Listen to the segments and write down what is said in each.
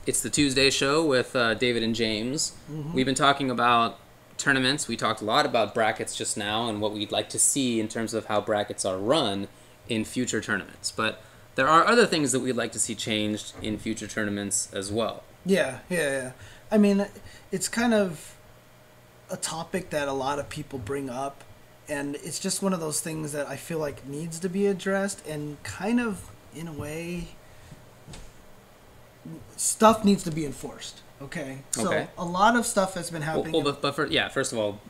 It's the Tuesday show with David and James. We've been talking about tournaments. We talked a lot about brackets just now and what we'd like to see in terms of how brackets are run in future tournaments. But there are other things that we'd like to see changed in future tournaments as well. Yeah. I mean, it's kind of a topic that a lot of people bring up, and it's just one of those things that I feel like needs to be addressed, and kind of, in a way, stuff needs to be enforced. Okay. So a lot of stuff has been happening. But first of all,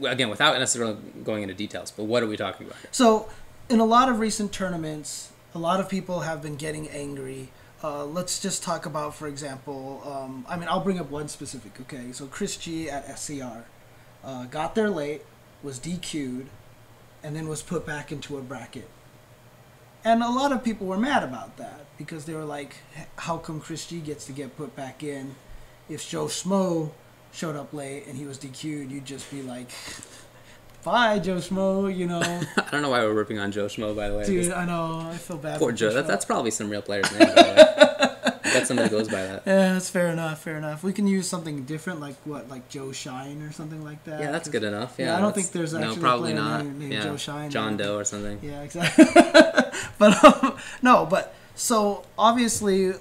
again, without necessarily going into details, but what are we talking about here? So, in a lot of recent tournaments, a lot of people have been getting angry. Let's just talk about, for example, I'll bring up one specific, okay? So Chris G at SCR got there late, was DQ'd, and then was put back into a bracket. And a lot of people were mad about that because they were like, how come Chris G gets to get put back in? If Joe Schmo showed up late and he was DQ'd, you'd just be like, bye, Joe Schmo, I don't know why we're ripping on Joe Schmo, by the way. Dude, I know. I feel bad. Poor Joe. That's probably some real player's name, by the way. I bet somebody goes by that. Yeah, that's fair enough. We can use something different, like Joe Shine or something like that. Yeah, that's good enough. Yeah, I don't think there's actually probably a player not. named Joe Shine. John Doe or something. Yeah, exactly. But so obviously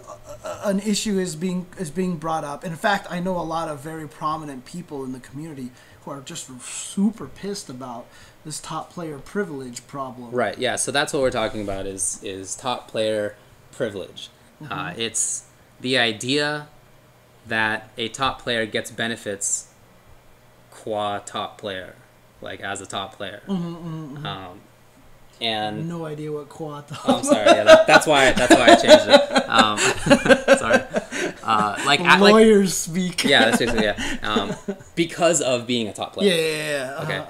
an issue is being brought up. And in fact, I know a lot of very prominent people in the community who are just super pissed about this top player privilege problem. Right. Yeah. So that's what we're talking about is top player privilege. It's the idea that a top player gets benefits qua top player, like as a top player. And no idea what qua top. Oh, I'm sorry. Yeah, that's why I changed it. Sorry. Lawyers speak. Yeah, that's basically because of being a top player. Yeah. Okay.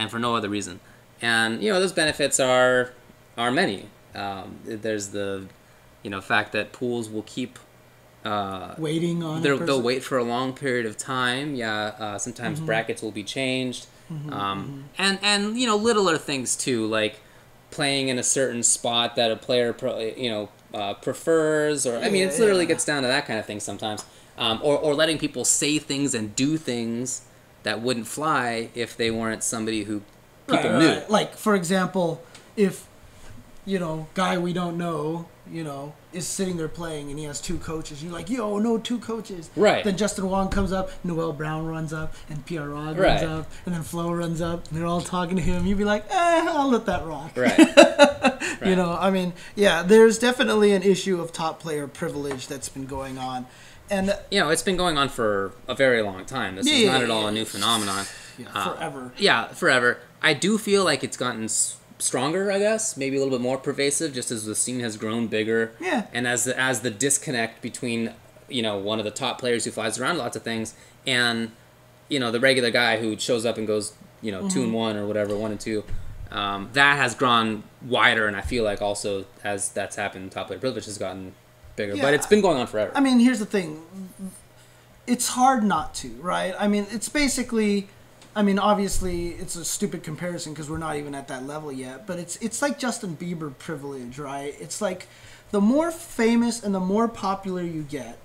And for no other reason. And those benefits are many. There's the fact that pools will keep waiting on. They'll wait for a long period of time. Yeah. Sometimes brackets will be changed. And littler things too, like playing in a certain spot that a player prefers, or it literally gets down to that kind of thing sometimes, or letting people say things and do things that wouldn't fly if they weren't somebody who people knew. Like, for example, if guy we don't know is sitting there playing and he has two coaches. You're like, yo, no, two coaches. Right. Then Justin Wong comes up, Noel Brown runs up, and PR Rod runs up, and then Flo runs up, and they're all talking to him. You'd be like, I'll let that rock. Right. There's definitely an issue of top player privilege that's been going on. And it's been going on for a very long time. This is not at all a new phenomenon. Forever. Forever. I do feel like it's gotten stronger, I guess, maybe a little bit more pervasive, just as the scene has grown bigger. Yeah. And as the disconnect between one of the top players who flies around lots of things and the regular guy who shows up and goes 2-1 or whatever, 1-2, that has grown wider. And I feel like also as that's happened, top player privilege has gotten bigger. But it's been going on forever. I mean, here's the thing: it's hard not to, right? I mean, it's basically. Obviously, it's a stupid comparison because we're not even at that level yet. But it's like Justin Bieber privilege, right? It's like the more famous and the more popular you get,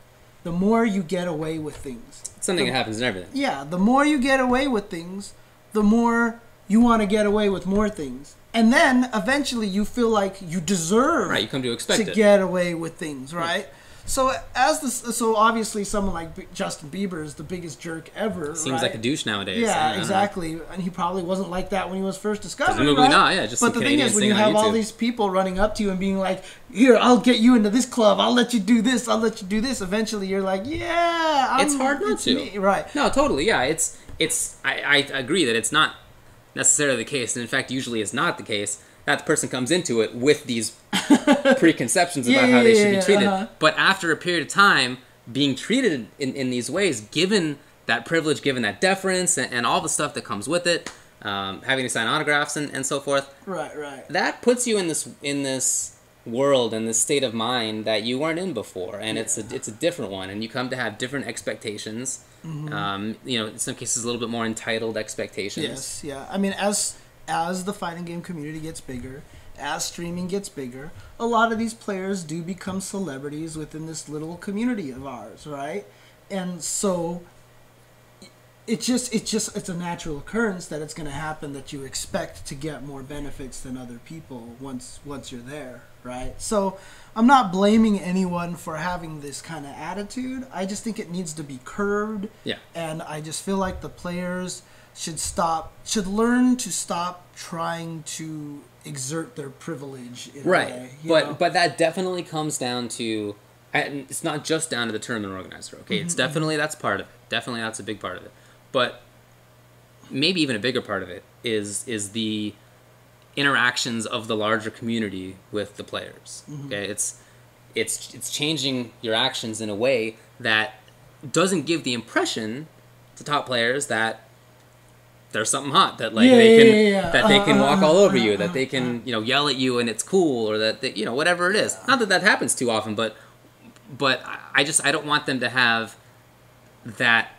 the more you get away with things. It's something that happens in everything. Yeah, the more you get away with things, the more you want to get away with more things. And then eventually you feel like you deserve you come to expect to get away with things, right? So obviously someone like Justin Bieber is the biggest jerk ever. Seems like a douche nowadays. Yeah, exactly. And he probably wasn't like that when he was first discovered. Presumably not. Yeah, just but the thing is, when you have all these people running up to you and being like, "Here, I'll get you into this club. I'll let you do this. I'll let you do this." Eventually, you're like, "Yeah, it's hard not to." Me. Right? No, totally. Yeah, I agree that it's not necessarily the case, and in fact, usually is not the case. That the person comes into it with these preconceptions about how they should be treated. But after a period of time, being treated in these ways, given that privilege, given that deference, and all the stuff that comes with it, having to sign autographs and so forth. Right. That puts you in this world and this state of mind that you weren't in before, and it's a different one, and you come to have different expectations. In some cases, a little bit more entitled expectations. Yes. Yeah. As the fighting game community gets bigger as streaming gets bigger, a lot of these players do become celebrities within this little community of ours, right? And so it's a natural occurrence that it's going to happen, that you expect to get more benefits than other people once you're there, right? So I'm not blaming anyone for having this kind of attitude. I just think it needs to be curbed. Yeah. And I just feel like the players should learn to stop trying to exert their privilege in a way, but that definitely comes down to, and it's not just down to the tournament organizer, okay? It's definitely, that's part of it. Definitely that's a big part of it. But maybe even a bigger part of it is the interactions of the larger community with the players. Okay, it's changing your actions in a way that doesn't give the impression to top players that there's something hot, that like they can walk all over you, that they can yell at you and it's cool, or that they, whatever it is. Not that that happens too often, but I don't want them to have that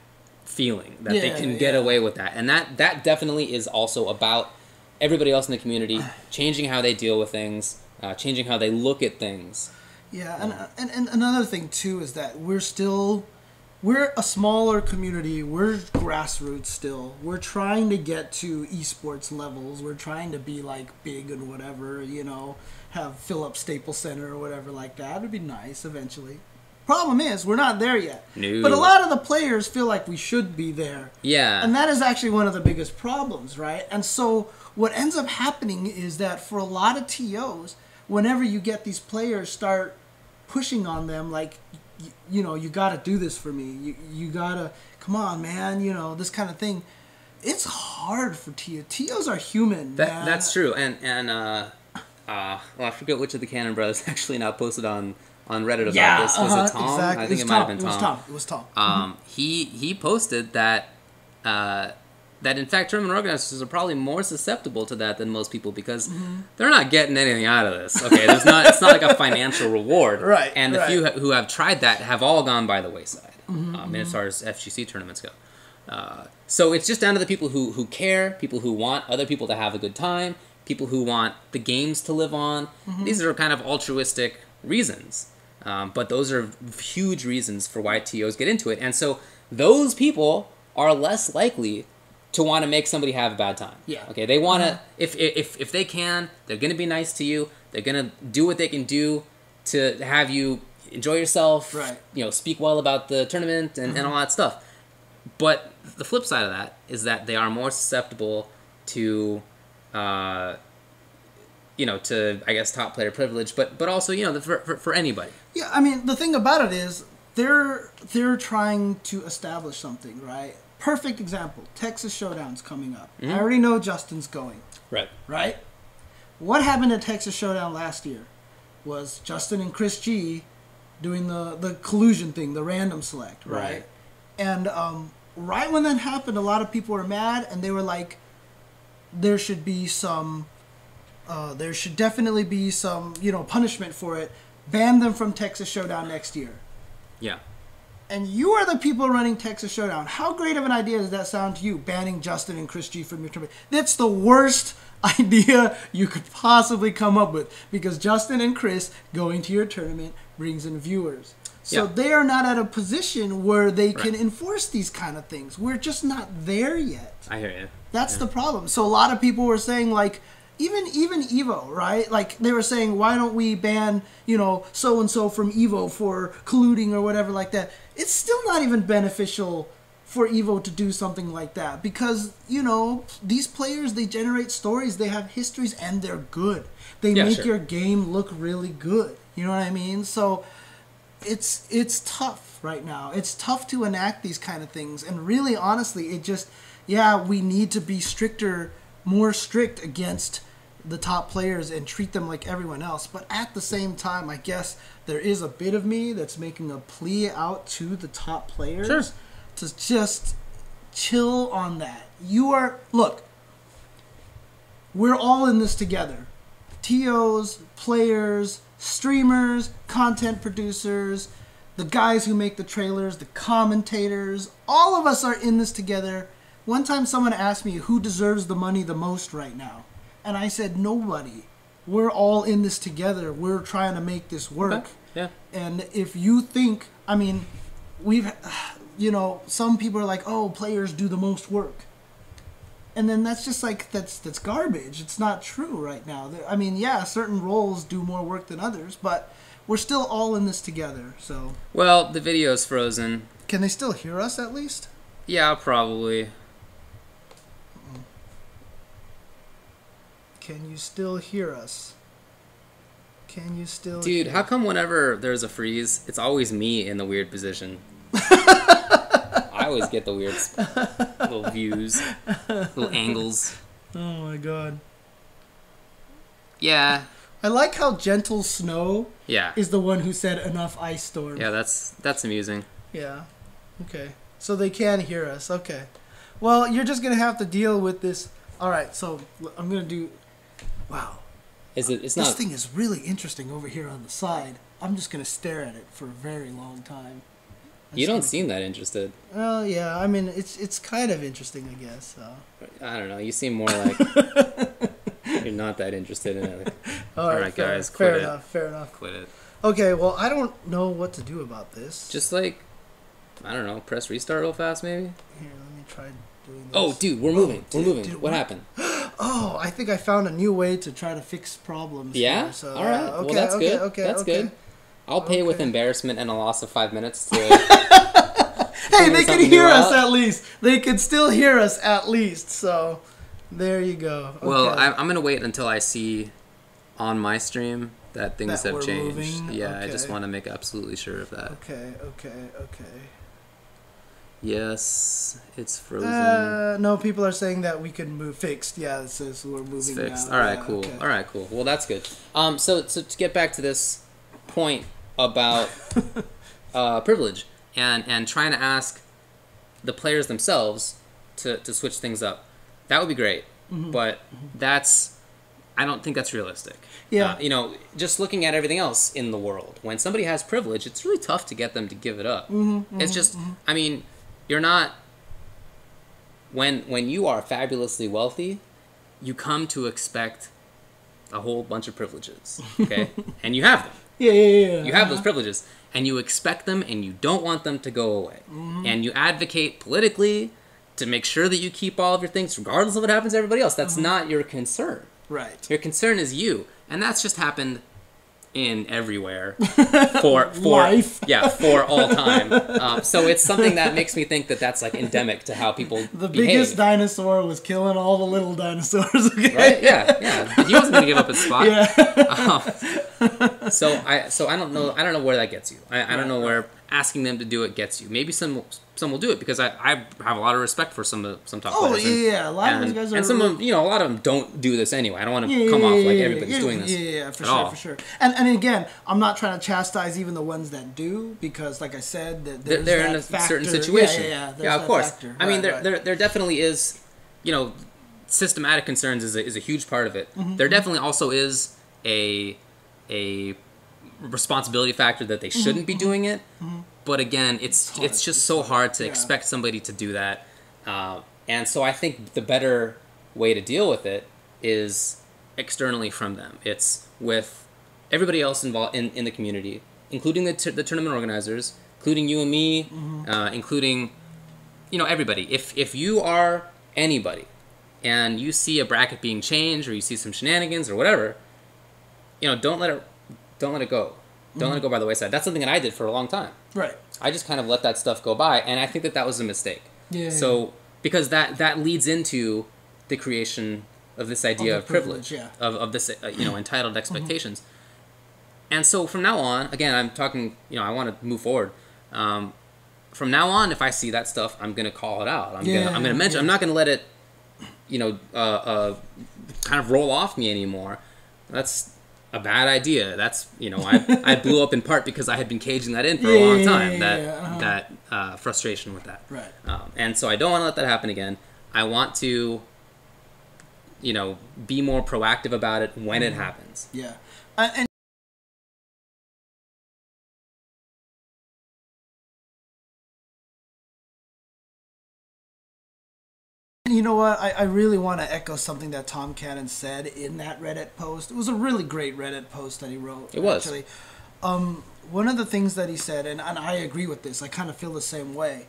feeling that they can get away with that. And that definitely is also about everybody else in the community changing how they deal with things, changing how they look at things. Yeah, and another thing too is that we're a smaller community. We're grassroots still. We're trying to get to esports levels. We're trying to be like big and whatever, have fill up Staples Center or whatever like that. It'd be nice eventually. Problem is, we're not there yet. No. But a lot of the players feel like we should be there. Yeah. And that is actually one of the biggest problems, right? And so what ends up happening is that for a lot of TOs, whenever you get these players start pushing on them, like, you got to do this for me. You got to, come on, man, this kind of thing. It's hard for TOs. TOs are human, man. That's true. And I forget which of the Cannon brothers actually now posted on Reddit about this. Was it Tom? Exactly. I think it might have been Tom. It was Tom. He posted that that in fact tournament organizers are probably more susceptible to that than most people, because they're not getting anything out of this. Okay, it's not like a financial reward. Right. And the few who have tried that have all gone by the wayside. As far as FGC tournaments go. So it's just down to the people who care, people who want other people to have a good time, people who want the games to live on. These are kind of altruistic reasons. But those are huge reasons for why TOs get into it. And so those people are less likely to want to make somebody have a bad time. Yeah. Okay, they want to, if they can, they're going to be nice to you. They're going to do what they can do to have you enjoy yourself, right. Speak well about the tournament and all that stuff. But the flip side of that is that they are more susceptible to to, I guess, top player privilege, but also, for anybody. Yeah, I mean, the thing about it is they're trying to establish something, right? Perfect example, Texas Showdown's coming up. I already know Justin's going. Right. Right? What happened at Texas Showdown last year was Justin and Chris G doing the collusion thing, the random select, right? And right when that happened, a lot of people were mad, and they were like, there should definitely be some, punishment for it. Ban them from Texas Showdown next year. Yeah. And you are the people running Texas Showdown. How great of an idea does that sound to you, banning Justin and Chris G from your tournament? That's the worst idea you could possibly come up with, because Justin and Chris going to your tournament brings in viewers. So they are not at a position where they can enforce these kind of things. We're just not there yet. I hear you. That's the problem. So a lot of people were saying, like, even Evo, right? Like, they were saying, why don't we ban, so-and-so from Evo for colluding or whatever like that. It's still not even beneficial for Evo to do something like that, because, these players, they generate stories, they have histories, and they're good. They make your game look really good. You know what I mean? So it's tough right now. It's tough to enact these kind of things. And really, honestly, it just, we need to be more strict against the top players and treat them like everyone else. But at the same time, I guess there is a bit of me that's making a plea out to the top players to just chill on that. Look, we're all in this together. TOs, players, streamers, content producers, the guys who make the trailers, the commentators, all of us are in this together. One time someone asked me who deserves the money the most right now. And I said, nobody. we're all in this together. We're trying to make this work. Okay. Yeah. And if you think, I mean, we've, you know, some people are like, oh, players do the most work. And then that's just like, that's garbage. It's not true right now. I mean, yeah, certain roles do more work than others, but we're still all in this together, so. Well, the video's frozen. Can they still hear us at least? Yeah, probably. Can you still hear us? Can you still Dude, hear how come whenever there's a freeze, it's always me in the weird position? I always get the weird little views, little angles. Oh my god. Yeah. I like how Gentle Snow Yeah. is the one who said enough ice storm. Yeah, that's amusing. Yeah. Okay. So they can hear us. Okay. Well, you're just going to have to deal with this. All right. So I'm going to do... Wow. It's This not... thing is really interesting over here on the side. I'm just going to stare at it for a very long time. You don't seem that interested. Well, yeah. I mean, it's kind of interesting, I guess. So. I don't know. You seem more like you're not that interested in it. All right, guys, fair quit it. enough. Fair enough. Quit it. Okay, well, I don't know what to do about this. Just like, I don't know, press restart real fast maybe? Here, let me try doing this. Oh, dude, we're moving. Dude, We're moving. dude, What happened? Oh, I think I found a new way to try to fix problems. Yeah? Here, so, All right. okay, well, that's okay, good. Okay, that's okay. good. I'll pay with Okay. embarrassment and a loss of 5 minutes to... Hey, they can something hear new us out. at least. They can still hear us at least. So, there you go. Okay. Well, I'm going to wait until I see on my stream that things That have we're changed. moving? Yeah, I Okay. just want to make absolutely sure of that. Okay. Yes, it's frozen. No, people are saying that we can move. Fixed. Yeah, it says we're moving. It's fixed. Now. All right, Yeah, cool. okay. All right, cool. Well, that's good. So to get back to this point about privilege and trying to ask the players themselves to switch things up, that would be great. Mm-hmm. But I don't think that's realistic. Yeah. You know, just looking at everything else in the world, when somebody has privilege, it's really tough to get them to give it up. It's just, I mean, you're not. When you are fabulously wealthy, you come to expect a whole bunch of privileges, okay? And you have them. Yeah. You have those privileges, and you expect them, and you don't want them to go away. And you advocate politically to make sure that you keep all of your things, regardless of what happens to everybody else. That's not your concern. Right. Your concern is you, and that's just happened in everywhere for Life. Yeah, for all time. So it's something that makes me think that that's like endemic to how people The behave. biggest dinosaur was killing all the little dinosaurs. Okay? Right? Yeah. He wasn't gonna give up his spot. Yeah. So I don't know where that gets you. I don't know where asking them to do it gets you. Maybe some will do it because I have a lot of respect for some top players. Yeah. A lot of those guys are. And some of them, a lot of them don't do this anyway. I don't want to come off like everybody's doing this. Yeah, for at sure, all. for sure. And again, I'm not trying to chastise even the ones that do because, like I said, there's They're that in a factor. certain situation. Yeah, there's of that course. factor. I mean, Right. there definitely is, systematic concerns is a huge part of it. There definitely also is a responsibility factor that they shouldn't be doing it. But again, it's just so hard to expect somebody to do that. And so I think the better way to deal with it is externally from them. It's with everybody else involved in the community, including the tournament organizers, including you and me, including everybody. If you are anybody and you see a bracket being changed or you see some shenanigans or whatever, don't let it go. Don't let it go by the wayside. That's something that I did for a long time. Right. I just kind of let that stuff go by, and I think that was a mistake. Yeah. So because that leads into the creation of this idea of privilege, of this entitled expectations. And so from now on, again, I'm talking. I want to move forward. From now on, if I see that stuff, I'm gonna call it out. I'm gonna mention. I'm not gonna let it, kind of roll off me anymore. That's a bad idea. That's I blew up in part because I had been caging that in for a long time. That frustration with that. Right. And so I don't want to let that happen again. I want to, be more proactive about it when it happens. Yeah. And know what? I really want to echo something that Tom Cannon said in that Reddit post. It was a really great Reddit post that he wrote. It was. Actually. One of the things that he said, and I agree with this, I kind of feel the same way.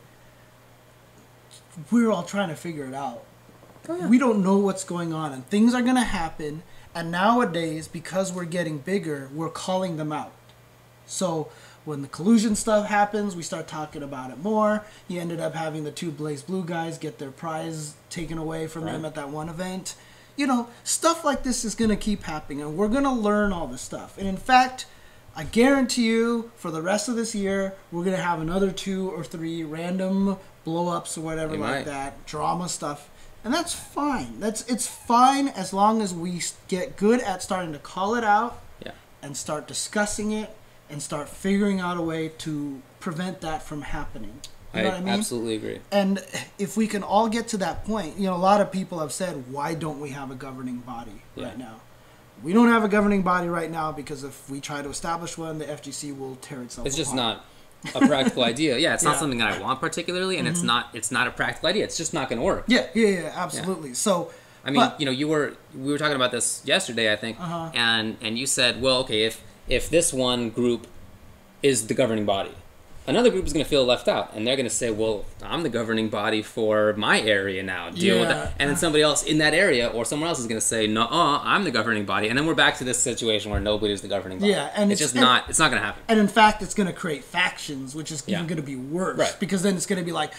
We're all trying to figure it out. Oh, yeah. We don't know what's going on, and things are going to happen. And nowadays, because we're getting bigger, we're calling them out. So when the collusion stuff happens, we start talking about it more. You ended up having the 2 Blazblue guys get their prize taken away from them at that one event. You know, stuff like this is going to keep happening, and we're going to learn all this stuff. And in fact, I guarantee you, for the rest of this year, we're going to have another 2 or 3 random blow-ups or whatever that, drama stuff. And that's fine. It's fine as long as we get good at starting to call it out and start discussing it and start figuring out a way to prevent that from happening. You know what I mean? Absolutely agree. And if we can all get to that point, you know, a lot of people have said, why don't we have a governing body right now? We don't have a governing body right now because if we try to establish one, the FGC will tear itself apart. It's just not a practical idea. Yeah, it's not something that I want particularly, and it's not a practical idea. It's just not going to work. Yeah, absolutely. So, I mean, you know, we were talking about this yesterday, I think, and you said, well, okay, if this one group is the governing body, another group is going to feel left out, and they're going to say, well, I'm the governing body for my area now. Deal with that. And then somebody else in that area or someone else is going to say, no, I'm the governing body. And then we're back to this situation where nobody's the governing body. Yeah, and it's just not going to happen. And in fact, it's going to create factions, which is even going to be worse. Right. Because then it's going to be like,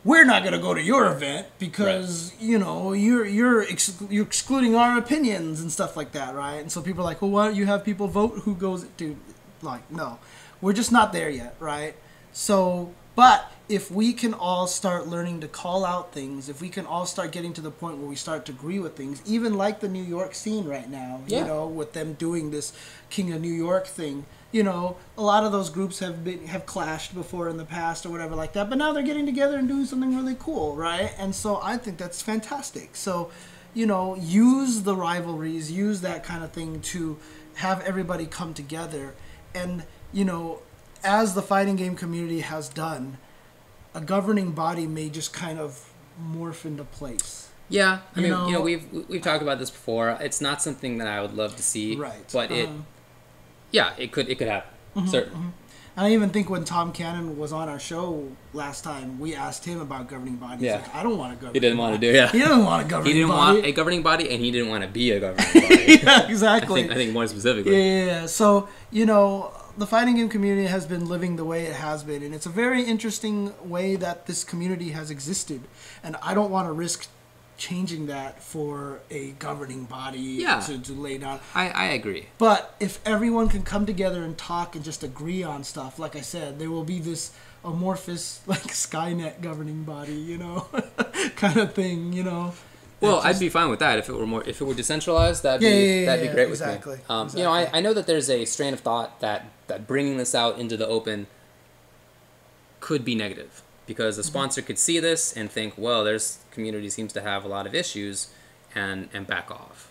we're not going to go to your event because, you know, you're excluding our opinions and stuff like that, right? And so people are like, well, why don't you have people vote who goes to, like, no. We're just not there yet, right? So, but if we can all start learning to call out things, if we can all start getting to the point where we start to agree with things, even like the New York scene right now, you know, with them doing this King of New York thing, you know, a lot of those groups have clashed before in the past or whatever like that, but now they're getting together and doing something really cool, right? And so I think that's fantastic. So, you know, use the rivalries, use that kind of thing to have everybody come together. And, you know, as the fighting game community has done, a governing body may just kind of morph into place. Yeah, I mean, you know, we've talked about this before. It's not something that I would love to see, right? But it could happen, certainly. And I even think when Tom Cannon was on our show last time, we asked him about governing bodies. Yeah. Like, I don't want a governing body. He didn't want to do He didn't want a governing body. He didn't want a governing body, and he didn't want to be a governing body. Yeah, exactly. I think more specifically. Yeah. So, you know, the fighting game community has been living the way it has been, and it's a very interesting way that this community has existed. And I don't want to risk changing that for a governing body to lay down. I agree. But if everyone can come together and talk and just agree on stuff, like I said, there will be this amorphous, like, Skynet governing body, you know, kind of thing, you know. Well, I'd be fine with that if it were decentralized. That'd be great with me. Exactly. You know, I know that there's a strain of thought that bringing this out into the open could be negative because the sponsor could see this and think, well, there's community seems to have a lot of issues, and back off.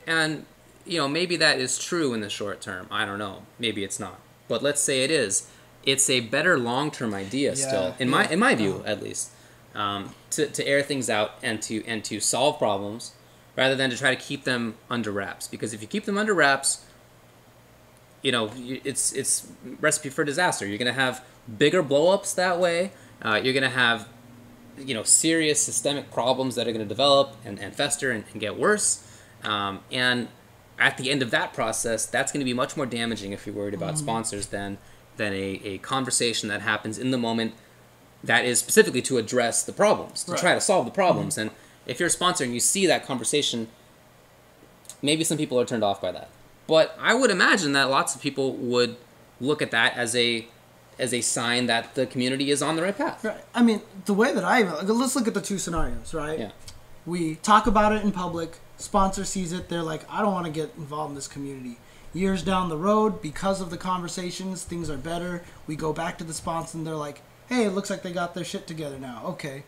And you know, maybe that is true in the short term. I don't know. Maybe it's not. But let's say it is. It's a better long-term idea still, in my view, at least. To air things out and to solve problems rather than to try to keep them under wraps. Because if you keep them under wraps, you know, it's recipe for disaster. You're going to have bigger blow-ups that way. You're going to have, you know, serious systemic problems that are going to develop and fester and get worse. And at the end of that process, that's going to be much more damaging if you're worried about sponsors than a conversation that happens in the moment that is specifically to address the problems, to try to solve the problems. And if you're a sponsor and you see that conversation, maybe some people are turned off by that. But I would imagine that lots of people would look at that as a sign that the community is on the right path. Right. I mean, the way that let's look at the two scenarios, right? Yeah. We talk about it in public, sponsor sees it, they're like, I don't want to get involved in this community. Years down the road, because of the conversations, things are better. We go back to the sponsor and they're like, hey, it looks like they got their shit together now. Okay,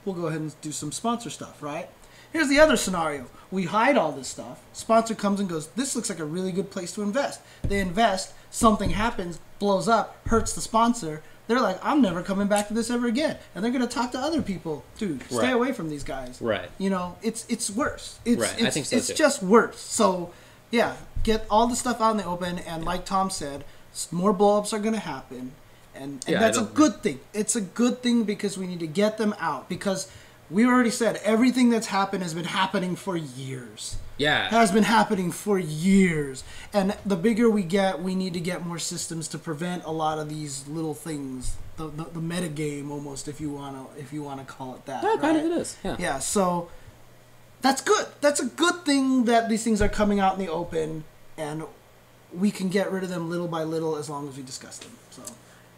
we'll go ahead and do some sponsor stuff, right? Here's the other scenario. We hide all this stuff. Sponsor comes and goes, this looks like a really good place to invest. They invest, something happens, blows up, hurts the sponsor. they're like, I'm never coming back to this ever again, and they're gonna talk to other people. Dude, stay away from these guys. Right. You know, it's worse. I think so it's too. just worse. So yeah, get all the stuff out in the open, and like Tom said, more blow-ups are gonna happen, and that's a good thing. It's a good thing because we need to get them out, because we already said everything that's happened has been happening for years. Yeah. Has been happening for years. And the bigger we get, we need to get more systems to prevent a lot of these little things. The meta game, almost, if you wanna call it that. Yeah, right? kind of it is. Yeah. Yeah, so that's good. That's a good thing that these things are coming out in the open, and we can get rid of them little by little as long as we discuss them. So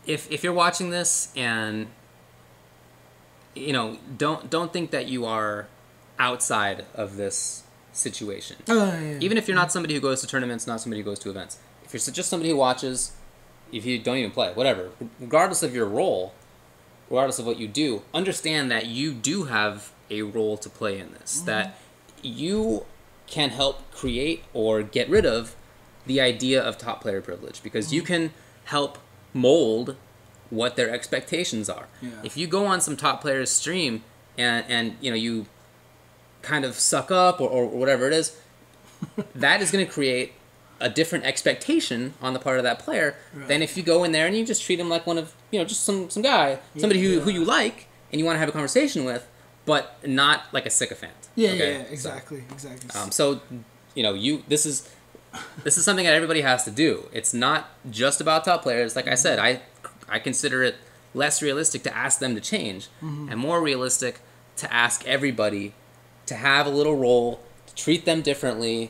if you're watching this and don't think that you are outside of this situation. Even if you're not somebody who goes to tournaments, not somebody who goes to events. If you're just somebody who watches, if you don't even play, whatever, regardless of your role, regardless of what you do, understand that you do have a role to play in this. That you can help create or get rid of the idea of top player privilege, because you can help mold what their expectations are. Yeah. If you go on some top player's stream and you kind of suck up or whatever it is, that is going to create a different expectation on the part of that player than if you go in there and you just treat him like one of, just some guy, somebody who you like and you want to have a conversation with, but not like a sycophant. Exactly. So, this is something that everybody has to do. It's not just about top players. Like I said, I consider it less realistic to ask them to change and more realistic to ask everybody to have a little role, to treat them differently,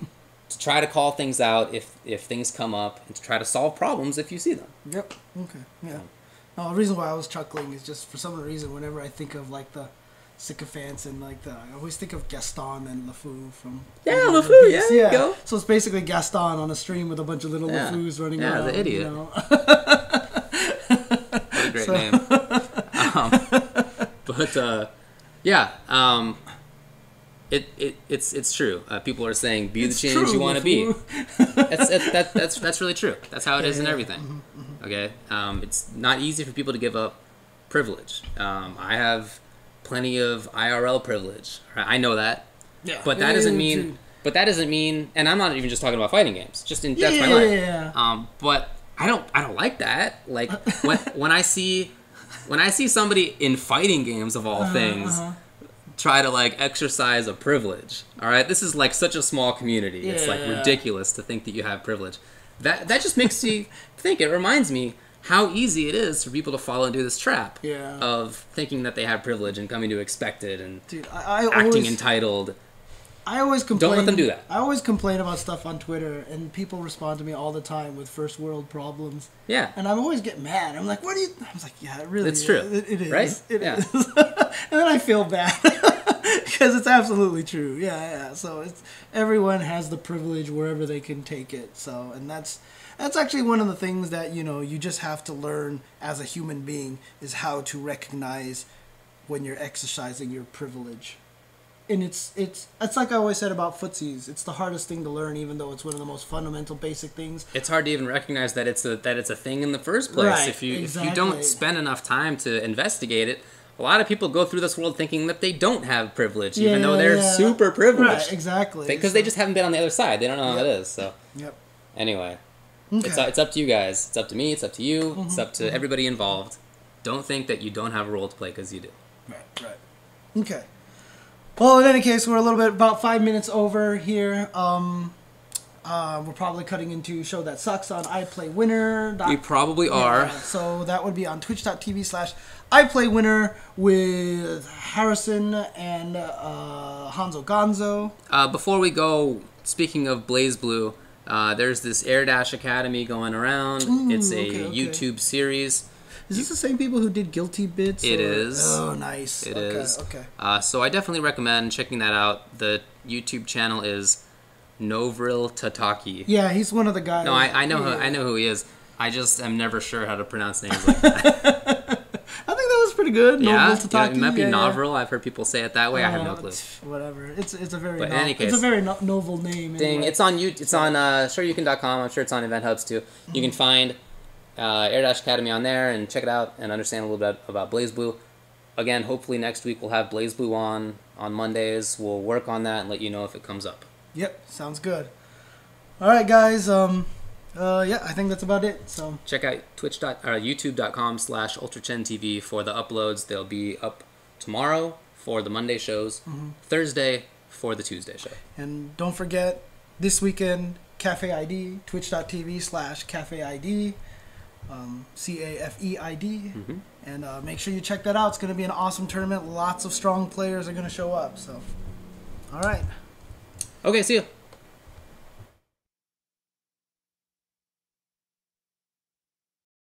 to try to call things out if things come up, and to try to solve problems if you see them. Yep. Okay. Yeah. No, the reason why I was chuckling is just for some reason whenever I think of like the sycophants and like I always think of Gaston and LeFou from LeFou. Yeah, there you go. So it's basically Gaston on a stream with a bunch of little LeFous running around. Yeah, the idiot. What a great name. It's true. People are saying, be the change you want to be. That's really true. That's how it is in everything. Okay? It's not easy for people to give up privilege. I have plenty of IRL privilege. I know that. Yeah. But that doesn't mean... But that doesn't mean... And I'm not even just talking about fighting games. Just in... That's my life. Yeah. But I don't like that. Like, when I see somebody in fighting games, of all things... try to like exercise a privilege. All right, this is like such a small community. It's like ridiculous to think that you have privilege. That just makes me think. It reminds me how easy it is for people to fall into this trap of thinking that they have privilege and coming to expect it and acting entitled. I always complain. Don't let them do that. I always complain about stuff on Twitter, and people respond to me all the time with first world problems. Yeah. And I'm always get mad. I'm like, what do you... I was like, yeah, it really is. It's true. It is. Right? It is. And then I feel bad. Because it's absolutely true. Yeah. So everyone has the privilege wherever they can take it. So, and that's actually one of the things that, you just have to learn as a human being is how to recognize when you're exercising your privilege. And it's like I always said about footsies. It's the hardest thing to learn, even though it's one of the most fundamental, basic things. It's hard to even recognize that it's a thing in the first place. Right, if you don't spend enough time to investigate it, a lot of people go through this world thinking that they don't have privilege, even though they're super privileged. Right, exactly. Because they just haven't been on the other side. They don't know how that is. So. Yep. Anyway, it's up to you guys. It's up to me. It's up to you. It's up to everybody involved. Don't think that you don't have a role to play because you do. Right. Okay. Well, in any case, we're about 5 minutes over here. We're probably cutting into Show That Sucks on iPlayWinner. We probably are. So that would be on twitch.tv/iPlayWinner with Harrison and Hanzo Gonzo. Before we go, speaking of Blazblue, there's this Air Dash Academy going around. It's a YouTube series. Is this the same people who did Guilty Bits? It is. Oh, nice. It is. Okay. So I definitely recommend checking that out. The YouTube channel is Novril Tataki. Yeah, he's one of the guys. No, I know who he is. I just am never sure how to pronounce names like that. I think that was pretty good. Novril Tataki. It might be Novril. I've heard people say it that way. I have no clue. Whatever. It's a very in any case, it's a very novel name. Anyway. It's on shoryuken.com. I'm sure it's on Event Hubs too. You can find Air Dash Academy on there and check it out and understand a little bit about Blazblue. Again, hopefully next week we'll have Blazblue on Mondays. We'll work on that and let you know if it comes up. Yep, sounds good. All right, guys. Yeah, I think that's about it. So check out youtube.com/UltraChenTV for the uploads. They'll be up tomorrow for the Monday shows, Thursday for the Tuesday show. And don't forget, this weekend, Cafe ID, twitch.tv/CafeID, CAFEID. And make sure you check that out. It's going to be an awesome tournament. Lots of strong players are going to show up. So, all right. Okay, see you.